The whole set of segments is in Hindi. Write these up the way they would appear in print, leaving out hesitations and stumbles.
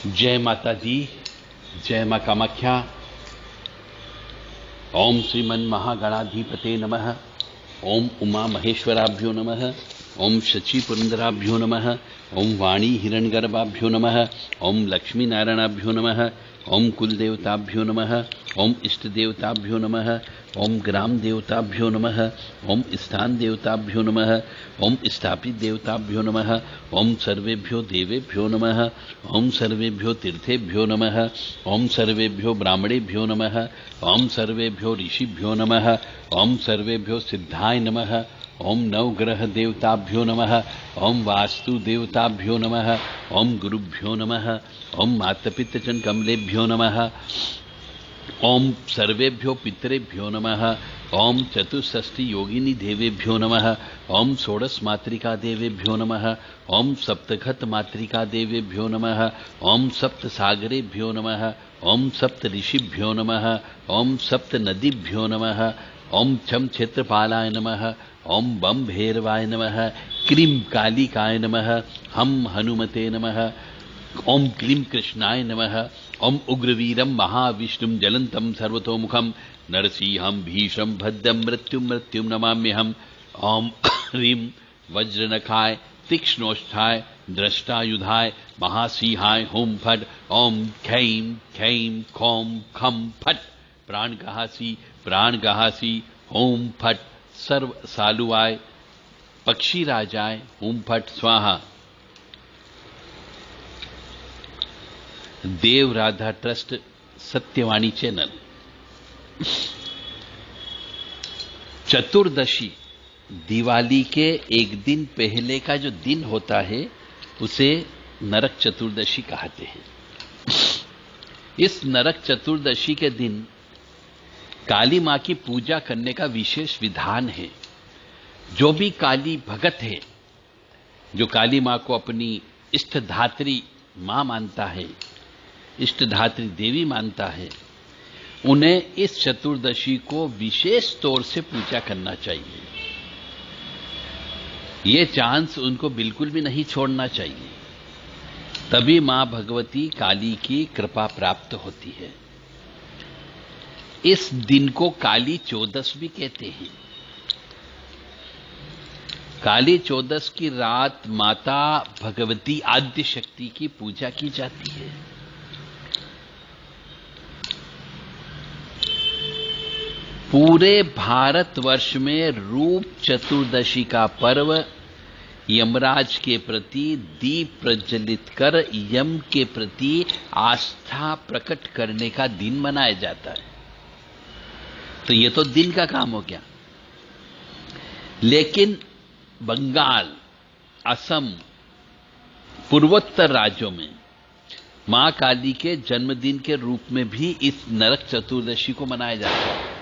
जय माता दी, जय मां कामाख्या। ओम श्रीमन महागणाधिपते नमः। ओम उमा महेश्वराभ्यो नमः। ओम शची पुरंदराभ्यो नमः। ओम वाणी हिरण्यगर्भाभ्यो नमः। ओम लक्ष्मी नारायणाभ्यो नमः। ओम कुलदेवताभ्यो नमः। ओम इष्ट देवताभ्यो नमः। ओम ग्राम देवताभ्यो नमः। ओम स्थान देवताभ्यो नमः। ओम स्थापित देवताभ्यो नमः। ओम सर्वेभ्यो देवेभ्यो नमः। ओम सर्वेभ्यो तीर्थेभ्यो नमः। ओम सर्वेभ्यो ब्राह्मणेभ्यो नमः। ओम सर्वेभ्यो ऋषिभ्यो नमः। ओम सर्वेभ्यो सिद्धाय नमः। ओम नवग्रह देवताभ्यो नमः। ओम वास्तु देवताभ्यो नमः। ओम गुरुभ्यो नमः। ओम मातपितृजन कमलेभ्यो नमः। ओम सर्वेभ्यो पितरेभ्यो नमः। ओम चतुष्षष्टि योगिनी देवेभ्यो नमः। ओम षोडश मातृका देवेभ्यो नमः। ओम सप्तघत मातृका देवेभ्यो नमः। ओम सप्त सागरेभ्यो नमः। ओम सप्त ऋषिभ्यो नमः। ओम सप्त नदीभ्यो नमः। ओम छम क्षेत्रपालाय नमः। ओम बम भैरवाय नमः। क्रीम कालिकाय नमः। हम हनुमते नमः। ओम क्लीं कृष्णाय नमः। ओम उग्रवीरं महाविष्णुं ज्वलन्तं सर्वतोमुखं नरसिंहं भीषं भद्रं मृत्युं नमाम्यहम्। ओम ह्रीं वज्रनखाय तीक्ष्णोष्ठाय दृष्टायुधाय महासिंहाय हुं फट्। ओम खैं खैं खौं खं फट् प्राणगहासी हुं फट् सर्व सालुवाय पक्षी राजाय हुं फट् स्वाहा। देव राधा ट्रस्ट सत्यवाणी चैनल। चतुर्दशी दिवाली के एक दिन पहले का जो दिन होता है उसे नरक चतुर्दशी कहते हैं। इस नरक चतुर्दशी के दिन काली मां की पूजा करने का विशेष विधान है। जो भी काली भगत है, जो काली मां को अपनी इष्टधात्री मां मानता है, इष्टधात्री देवी मानता है, उन्हें इस चतुर्दशी को विशेष तौर से पूजा करना चाहिए। ये चांस उनको बिल्कुल भी नहीं छोड़ना चाहिए। तभी मां भगवती काली की कृपा प्राप्त होती है। इस दिन को काली चौदस भी कहते हैं। काली चौदस की रात माता भगवती आद्य शक्ति की पूजा की जाती है। पूरे भारतवर्ष में रूप चतुर्दशी का पर्व यमराज के प्रति दीप प्रज्वलित कर यम के प्रति आस्था प्रकट करने का दिन मनाया जाता है। तो ये तो दिन का काम हो गया। लेकिन बंगाल, असम, पूर्वोत्तर राज्यों में मां काली के जन्मदिन के रूप में भी इस नरक चतुर्दशी को मनाया जाता है।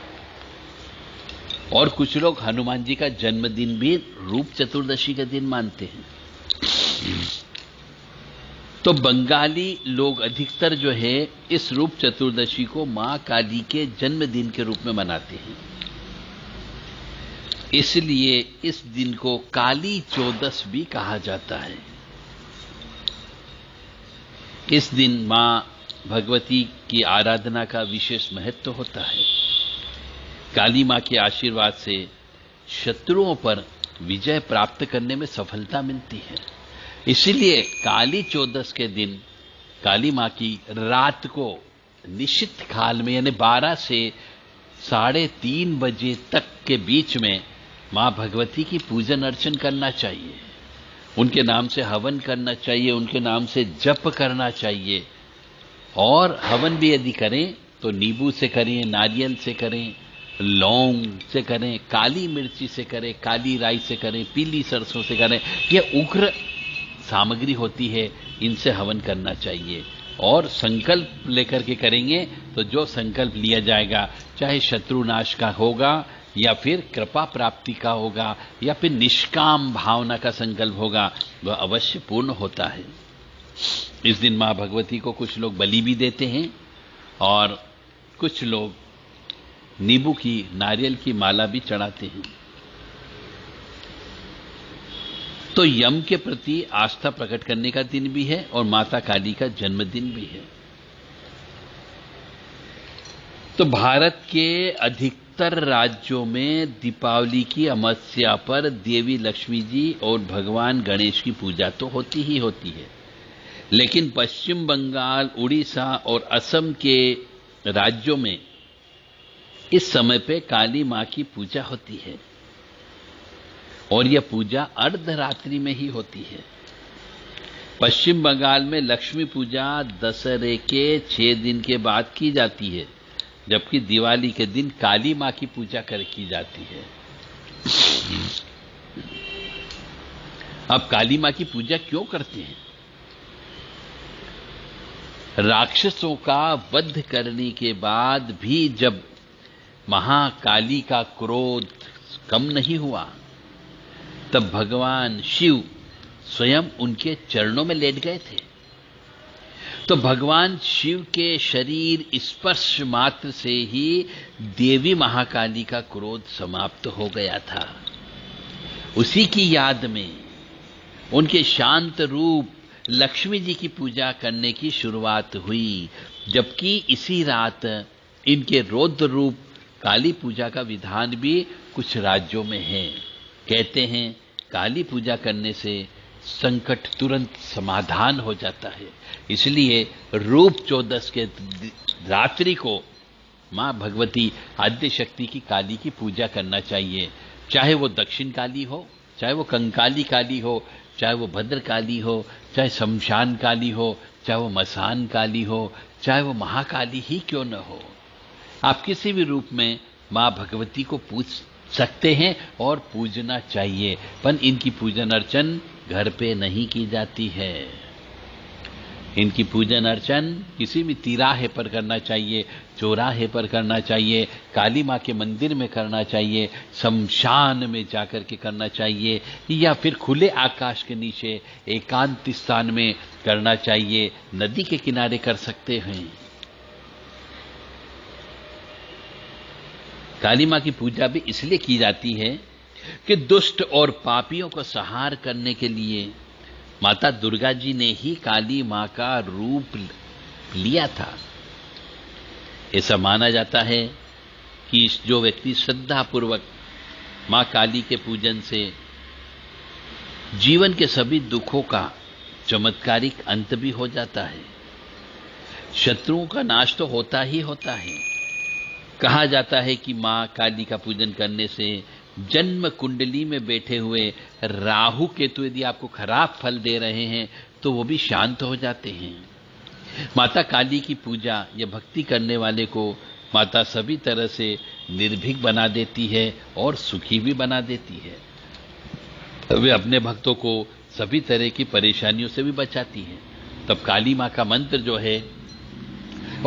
और कुछ लोग हनुमान जी का जन्मदिन भी रूप चतुर्दशी के दिन मानते हैं। तो बंगाली लोग अधिकतर जो है इस रूप चतुर्दशी को मां काली के जन्मदिन के रूप में मनाते हैं। इसलिए इस दिन को काली चौदस भी कहा जाता है। इस दिन मां भगवती की आराधना का विशेष महत्व होता है। काली मां के आशीर्वाद से शत्रुओं पर विजय प्राप्त करने में सफलता मिलती है। इसीलिए काली चौदस के दिन काली मां की रात को निश्चित काल में यानी 12 से 3:30 बजे तक के बीच में मां भगवती की पूजन अर्चन करना चाहिए। उनके नाम से हवन करना चाहिए, उनके नाम से जप करना चाहिए। और हवन भी यदि करें तो नींबू से करें, नारियल से करें, लौंग से करें, काली मिर्ची से करें, काली राई से करें, पीली सरसों से करें। यह उग्र सामग्री होती है, इनसे हवन करना चाहिए। और संकल्प लेकर के करेंगे तो जो संकल्प लिया जाएगा, चाहे शत्रुनाश का होगा या फिर कृपा प्राप्ति का होगा या फिर निष्काम भावना का संकल्प होगा, वह अवश्य पूर्ण होता है। इस दिन मां भगवती को कुछ लोग बलि भी देते हैं और कुछ लोग नींबू की, नारियल की माला भी चढ़ाते हैं। तो यम के प्रति आस्था प्रकट करने का दिन भी है और माता काली का जन्मदिन भी है। तो भारत के अधिकतर राज्यों में दीपावली की अमावस्या पर देवी लक्ष्मी जी और भगवान गणेश की पूजा तो होती ही होती है, लेकिन पश्चिम बंगाल, उड़ीसा और असम के राज्यों में इस समय पे काली मां की पूजा होती है और यह पूजा अर्धरात्रि में ही होती है। पश्चिम बंगाल में लक्ष्मी पूजा दशहरे के 6 दिन के बाद की जाती है, जबकि दिवाली के दिन काली मां की पूजा की जाती है। अब काली मां की पूजा क्यों करते हैं? राक्षसों का वध करने के बाद भी जब महाकाली का क्रोध कम नहीं हुआ, तब भगवान शिव स्वयं उनके चरणों में लेट गए थे। तो भगवान शिव के शरीर स्पर्श मात्र से ही देवी महाकाली का क्रोध समाप्त हो गया था। उसी की याद में उनके शांत रूप लक्ष्मी जी की पूजा करने की शुरुआत हुई, जबकि इसी रात इनके रौद्र रूप काली पूजा का विधान भी कुछ राज्यों में है। कहते हैं काली पूजा करने से संकट तुरंत समाधान हो जाता है। इसलिए रूप 14 के रात्रि को मां भगवती आद्य शक्ति की काली की पूजा करना चाहिए, चाहे वो दक्षिण काली हो, चाहे वो कंकाली काली हो, चाहे वो भद्र काली हो, चाहे शमशान काली हो, चाहे वो मसान काली हो, चाहे वो महाकाली ही क्यों न हो। आप किसी भी रूप में मां भगवती को पूज सकते हैं और पूजना चाहिए, पर इनकी पूजन अर्चन घर पे नहीं की जाती है। इनकी पूजन अर्चन किसी भी तिराहे पर करना चाहिए, चौराहे पर करना चाहिए, काली मां के मंदिर में करना चाहिए, शमशान में जाकर के करना चाहिए, या फिर खुले आकाश के नीचे एकांत स्थान में करना चाहिए। नदी के किनारे कर सकते हैं। काली मां की पूजा भी इसलिए की जाती है कि दुष्ट और पापियों को संहार करने के लिए माता दुर्गा जी ने ही काली मां का रूप लिया था। ऐसा माना जाता है कि जो व्यक्ति श्रद्धा पूर्वक मां काली के पूजन से जीवन के सभी दुखों का चमत्कारिक अंत भी हो जाता है। शत्रुओं का नाश तो होता ही होता है। कहा जाता है कि मां काली का पूजन करने से जन्म कुंडली में बैठे हुए राहु केतु यदि आपको खराब फल दे रहे हैं तो वो भी शांत हो जाते हैं। माता काली की पूजा या भक्ति करने वाले को माता सभी तरह से निर्भीक बना देती है और सुखी भी बना देती है। वे अपने भक्तों को सभी तरह की परेशानियों से भी बचाती है। तब काली मां का मंत्र जो है,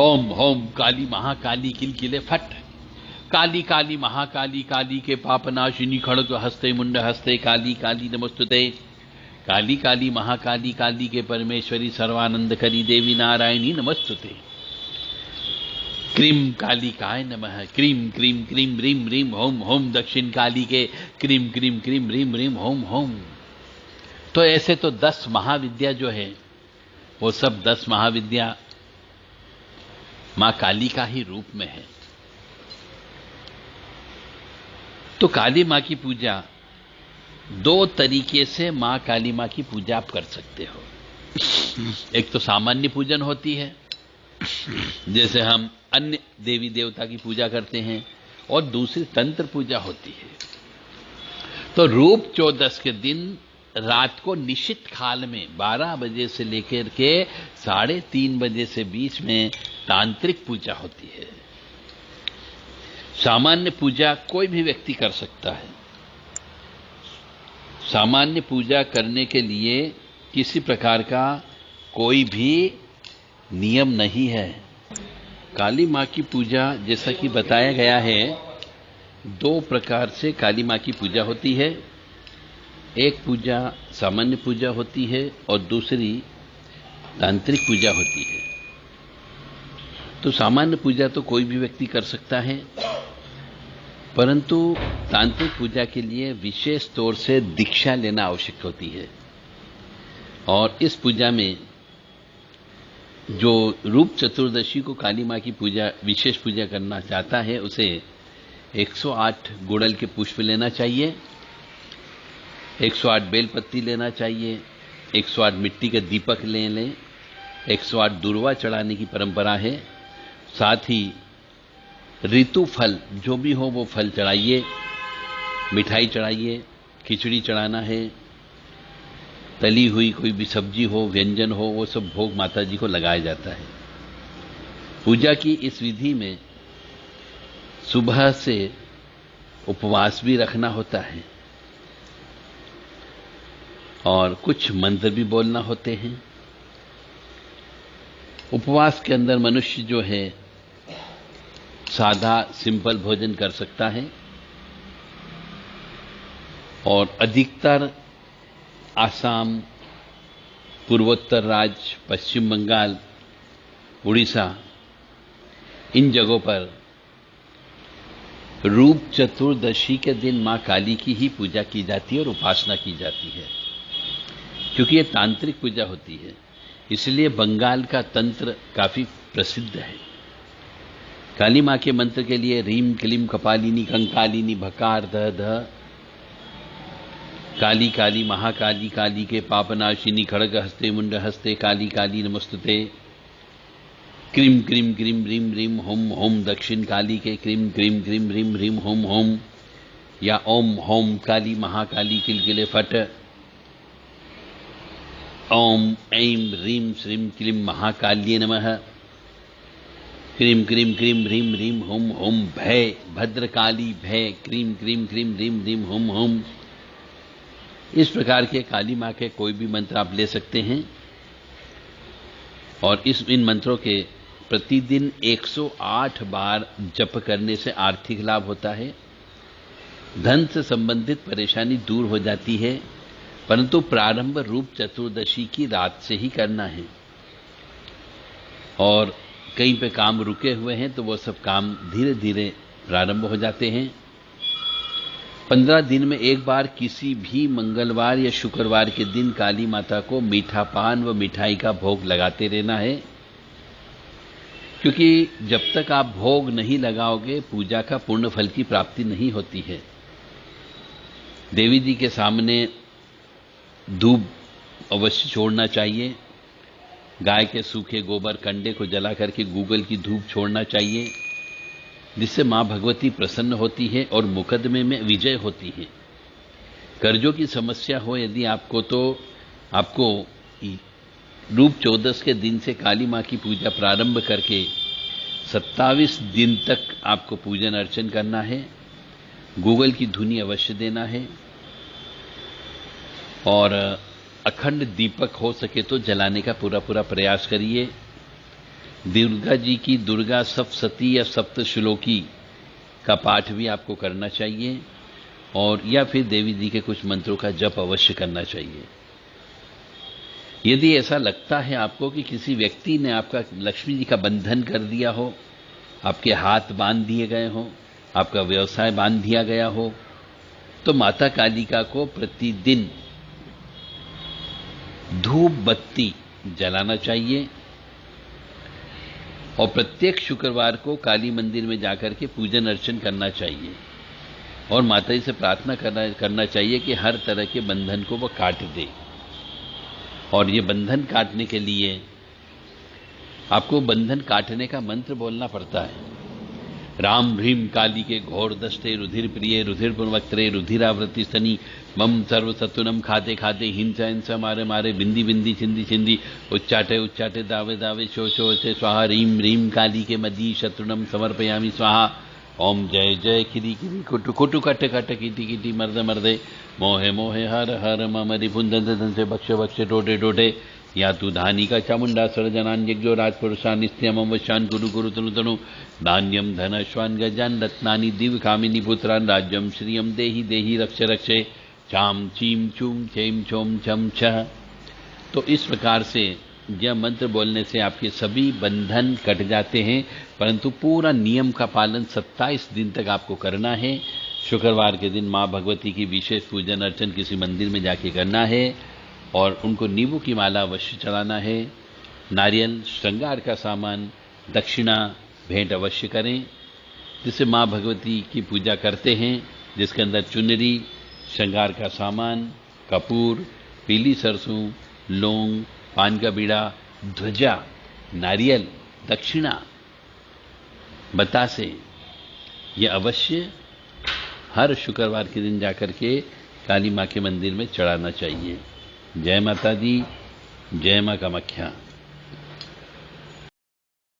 ओम ओम काली महाकाली किलकिले फट, काली काली महाकाली काली के पापनाशिनी खड़ग हस्ते मुंड हस्ते काली काली नमस्तुते, काली काली महाकाली काली के परमेश्वरी सर्वानंद करी देवी नारायणी नमस्तुते, क्रीम काली काय नमः, क्रीम क्रीम क्रीम रीम रीम होम होम दक्षिण काली के क्रीम क्रीम क्रीम रीम रीम होम होम। तो ऐसे तो 10 महाविद्या जो है वो सब 10 महाविद्या मां काली का ही रूप में है। तो काली मां की पूजा 2 तरीके से मां काली मां की पूजा आप कर सकते हो। एक तो सामान्य पूजन होती है, जैसे हम अन्य देवी देवता की पूजा करते हैं, और दूसरी तंत्र पूजा होती है। तो रूप 14 के दिन रात को निश्चित काल में 12 बजे से लेकर के 3:30 बजे से बीच में तांत्रिक पूजा होती है। सामान्य पूजा कोई भी व्यक्ति कर सकता है। सामान्य पूजा करने के लिए किसी प्रकार का कोई भी नियम नहीं है। काली मां की पूजा जैसा कि बताया गया है, 2 प्रकार से काली मां की पूजा होती है। एक पूजा सामान्य पूजा होती है और दूसरी तांत्रिक पूजा होती है। तो सामान्य पूजा तो कोई भी व्यक्ति कर सकता है। परंतु तांत्रिक पूजा के लिए विशेष तौर से दीक्षा लेना आवश्यक होती है। और इस पूजा में जो रूप चतुर्दशी को काली मां की पूजा, विशेष पूजा करना चाहता है, उसे 108 गुड़हल के पुष्प लेना चाहिए, 108 बेलपत्ती लेना चाहिए, 108 मिट्टी का दीपक लें, 108 दूर्वा चढ़ाने की परंपरा है। साथ ही ऋतु फल जो भी हो वो फल चढ़ाइए, मिठाई चढ़ाइए, खिचड़ी चढ़ाना है, तली हुई कोई भी सब्जी हो, व्यंजन हो, वो सब भोग माता जी को लगाया जाता है। पूजा की इस विधि में सुबह से उपवास भी रखना होता है और कुछ मंत्र भी बोलना होते हैं। उपवास के अंदर मनुष्य जो है सादा सिंपल भोजन कर सकता है और अधिकतर आसाम, पूर्वोत्तर राज्य, पश्चिम बंगाल, उड़ीसा, इन जगहों पर रूप चतुर्दशी के दिन मां काली की ही पूजा की जाती है और उपासना की जाती है। क्योंकि ये तांत्रिक पूजा होती है, इसलिए बंगाल का तंत्र काफी प्रसिद्ध है। काली मां के मंत्र के लिए रीम क्लीम कपालिनी कंकालिनी भकार ध ध, काली काली महाकाली काली के पापनाशिनी खड़ग हस्ते मुंड हस्ते काली काली नमस्तुते, क्रीम क्रीम क्रीम रीम रीम होम होम दक्षिण काली के क्रीम क्रीम क्रीम रीम रीम होम होम, या ओम होम काली महाकाली किलकिले फट, ओम ऐं रीम श्रीम क्लीम महाकाल्ये नमः, क्रीम क्रीम क्रीम रीम रीम होम होम भय भद्रकाली भय क्रीम क्रीम क्रीम रीम रीम होम होम। इस प्रकार के काली मां के कोई भी मंत्र आप ले सकते हैं और इन मंत्रों के प्रतिदिन 108 बार जप करने से आर्थिक लाभ होता है, धन से संबंधित परेशानी दूर हो जाती है। परंतु प्रारंभ रूप चतुर्दशी की रात से ही करना है और कहीं पे काम रुके हुए हैं तो वो सब काम धीरे धीरे प्रारंभ हो जाते हैं। 15 दिन में एक बार किसी भी मंगलवार या शुक्रवार के दिन काली माता को मीठा पान व मिठाई का भोग लगाते रहना है, क्योंकि जब तक आप भोग नहीं लगाओगे पूजा का पूर्ण फल की प्राप्ति नहीं होती है। देवी जी के सामने धूप अवश्य छोड़ना चाहिए, गाय के सूखे गोबर कंडे को जला करके गूगल की धूप छोड़ना चाहिए, जिससे मां भगवती प्रसन्न होती है और मुकदमे में विजय होती है। कर्जों की समस्या हो यदि आपको, तो आपको रूप 14 के दिन से काली मां की पूजा प्रारंभ करके 27 दिन तक आपको पूजन अर्चन करना है, गूगल की धुनी अवश्य देना है और अखंड दीपक हो सके तो जलाने का पूरा प्रयास करिए। दुर्गा जी की दुर्गा सप्तशती या सप्तश्लोकी का पाठ भी आपको करना चाहिए और या फिर देवी जी के कुछ मंत्रों का जप अवश्य करना चाहिए। यदि ऐसा लगता है आपको कि किसी व्यक्ति ने आपका लक्ष्मी जी का बंधन कर दिया हो, आपके हाथ बांध दिए गए हो, आपका व्यवसाय बांध दिया गया हो, तो माता कालिका को प्रतिदिन धूप बत्ती जलाना चाहिए और प्रत्येक शुक्रवार को काली मंदिर में जाकर के पूजन अर्चन करना चाहिए और माता जी से प्रार्थना करना चाहिए कि हर तरह के बंधन को वो काट दे। और ये बंधन काटने के लिए आपको बंधन काटने का मंत्र बोलना पड़ता है। राम ह्रीम काली के घोर दस्ते रुधिर प्रिय रुधिर पुनवक्त्रे रुधिरावृत्ति स्तनी मम सर्व सत्वनम खाते खाते हिंसा हिंसा मारे मारे बिंदी बिंदी छिंदी छिंदी उच्चाटे उच्चाटे दावे दावे शो शो से स्वाहा रीम रीम काली के मदी शत्रुनम समर्पयामि स्वाहा। ओम जय जय किरी किरी कुटु कुटु कट कट किटी किटी मर्द मर्दे मोहे मोहे हर हर मम रिपुन दंत से बक्ष बक्ष टोटे टोटे या तु धानी का चामुंडा सर्जनान यज्ञो राजपुरुषा नित्यम वशान गुरु गुरु तनु तनु धान्यम धन श्वान गजान रत्नानि दिव्य कामिनी पुत्रान राज्यम श्रियम देहि देहि रक्ष रक्षे चाम चीम चूम चेम चोम चम छह। तो इस प्रकार से यह मंत्र बोलने से आपके सभी बंधन कट जाते हैं, परंतु पूरा नियम का पालन 27 दिन तक आपको करना है। शुक्रवार के दिन माँ भगवती की विशेष पूजन अर्चन किसी मंदिर में जाके करना है और उनको नींबू की माला अवश्य चढ़ाना है। नारियल, श्रृंगार का सामान, दक्षिणा भेंट अवश्य करें। जिससे माँ भगवती की पूजा करते हैं, जिसके अंदर चुनरी, श्रृंगार का सामान, कपूर, पीली सरसों, लौंग, पान का बीड़ा, ध्वजा, नारियल, दक्षिणा, बतासे, ये अवश्य हर शुक्रवार के दिन जाकर के काली माँ के मंदिर में चढ़ाना चाहिए। जय माता दी, जय माँ कामाख्या।